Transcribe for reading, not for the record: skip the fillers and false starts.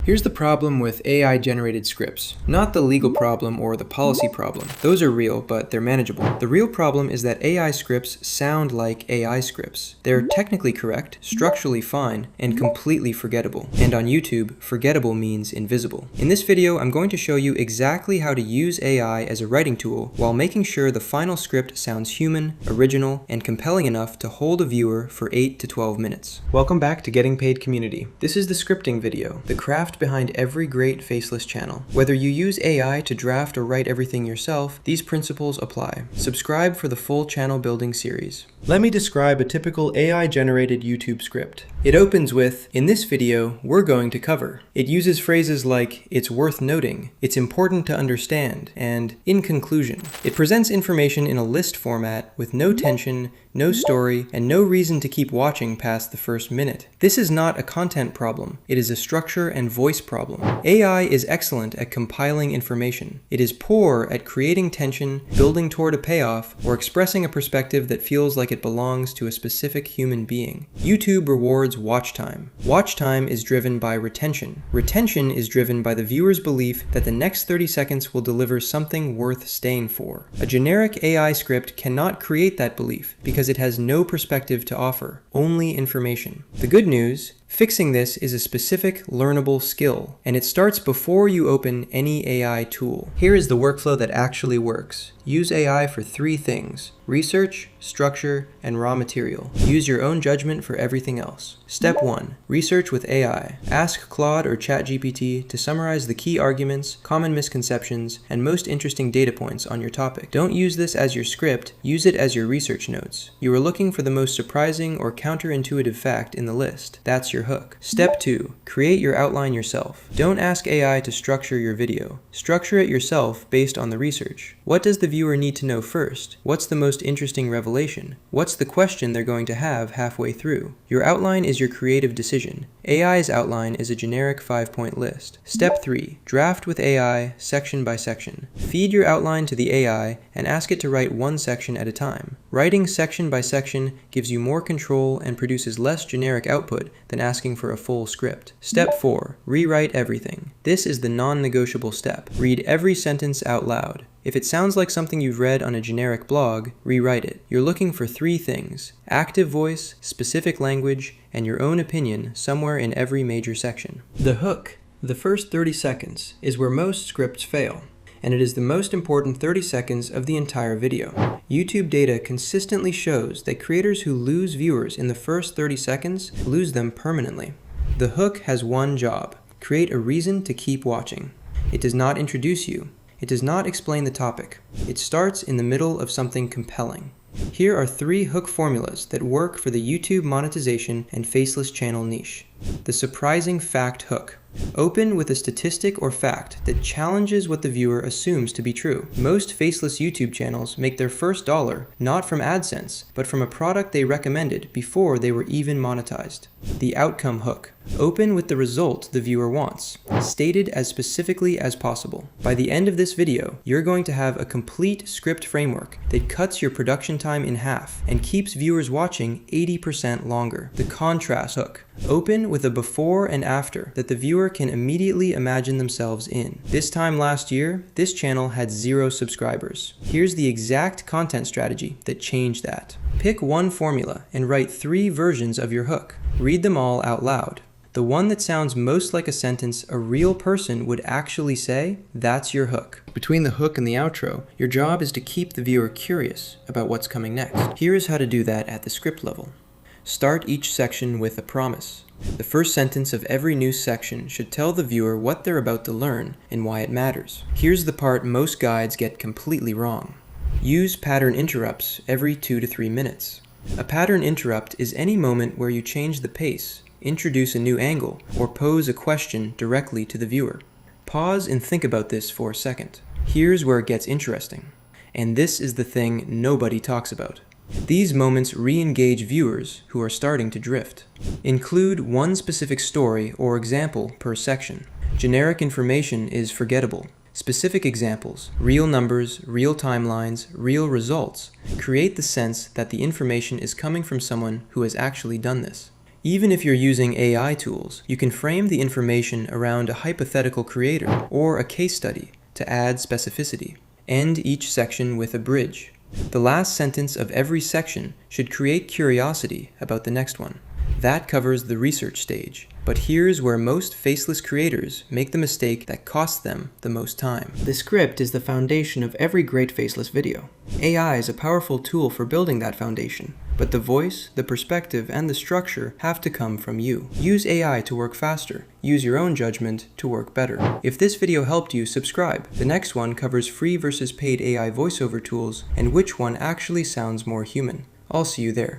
Here's the problem with AI-generated scripts. Not the legal problem or the policy problem. Those are real, but they're manageable. The real problem is that AI scripts sound like AI scripts. They're technically correct, structurally fine, and completely forgettable. And on YouTube, forgettable means invisible. In this video, I'm going to show you exactly how to use AI as a writing tool while making sure the final script sounds human, original, and compelling enough to hold a viewer for 8 to 12 minutes. Welcome back to Getting Paid Community. This is the scripting video, the craft behind every great faceless channel. Whether you use AI to draft or write everything yourself, these principles apply. Subscribe for the full channel building series. Let me describe a typical AI-generated YouTube script. It opens with, in this video, we're going to cover. It uses phrases like, it's worth noting, it's important to understand, and in conclusion. It presents information in a list format with no tension, no story, and no reason to keep watching past the first minute. This is not a content problem. It is a structure and voice problem. AI is excellent at compiling information. It is poor at creating tension, building toward a payoff, or expressing a perspective that feels like it belongs to a specific human being. YouTube rewards watch time. Watch time is driven by retention. Retention is driven by the viewer's belief that the next 30 seconds will deliver something worth staying for. A generic AI script cannot create that belief because it has no perspective to offer, only information. The good news, fixing this is a specific, learnable skill, and it starts before you open any AI tool. Here is the workflow that actually works. Use AI for 3 things: research, structure, and raw material. Use your own judgment for everything else. Step 1. Research with AI. Ask Claude or ChatGPT to summarize the key arguments, common misconceptions, and most interesting data points on your topic. Don't use this as your script, use it as your research notes. You are looking for the most surprising or counterintuitive fact in the list. That's your hook. Step 2. Create your outline yourself. Don't ask AI to structure your video. Structure it yourself based on the research. What does the viewer need to know first? What's the most interesting revelation? What's the question they're going to have halfway through? Your outline is your creative decision. AI's outline is a generic 5-point list. Step 3. Draft with AI, section by section. Feed your outline to the AI and ask it to write one section at a time. Writing section by section gives you more control and produces less generic output than asking for a full script. Step 4. Rewrite everything. This is the non-negotiable step. Read every sentence out loud. If it sounds like something you've read on a generic blog, rewrite it. You're looking for 3 things: active voice, specific language, and your own opinion somewhere in every major section. The hook, the first 30 seconds, is where most scripts fail, and it is the most important 30 seconds of the entire video. YouTube data consistently shows that creators who lose viewers in the first 30 seconds lose them permanently. The hook has one job: create a reason to keep watching. It does not introduce you. It does not explain the topic. It starts in the middle of something compelling. Here are 3 hook formulas that work for the YouTube monetization and faceless channel niche. The surprising fact hook. Open with a statistic or fact that challenges what the viewer assumes to be true. Most faceless YouTube channels make their first dollar not from AdSense, but from a product they recommended before they were even monetized. The outcome hook. Open with the result the viewer wants, stated as specifically as possible. By the end of this video, you're going to have a complete script framework that cuts your production time in half and keeps viewers watching 80% longer. The contrast hook. Open with a before and after that the viewer can immediately imagine themselves in. This time last year, this channel had 0 subscribers. Here's the exact content strategy that changed that. Pick one formula and write 3 versions of your hook. Read them all out loud. The one that sounds most like a sentence a real person would actually say, that's your hook. Between the hook and the outro, your job is to keep the viewer curious about what's coming next. Here is how to do that at the script level. Start each section with a promise. The first sentence of every new section should tell the viewer what they're about to learn and why it matters. Here's the part most guides get completely wrong. Use pattern interrupts every 2 to 3 minutes. A pattern interrupt is any moment where you change the pace, introduce a new angle, or pose a question directly to the viewer. Pause and think about this for a second. Here's where it gets interesting. And this is the thing nobody talks about. These moments re-engage viewers who are starting to drift. Include one specific story or example per section. Generic information is forgettable. Specific examples, real numbers, real timelines, real results, create the sense that the information is coming from someone who has actually done this. Even if you're using AI tools, you can frame the information around a hypothetical creator or a case study to add specificity. End each section with a bridge. The last sentence of every section should create curiosity about the next one. That covers the research stage. But here's where most faceless creators make the mistake that costs them the most time. The script is the foundation of every great faceless video. AI is a powerful tool for building that foundation, but the voice, the perspective, and the structure have to come from you. Use AI to work faster. Use your own judgment to work better. If this video helped you, subscribe. The next one covers free versus paid AI voiceover tools and which one actually sounds more human. I'll see you there.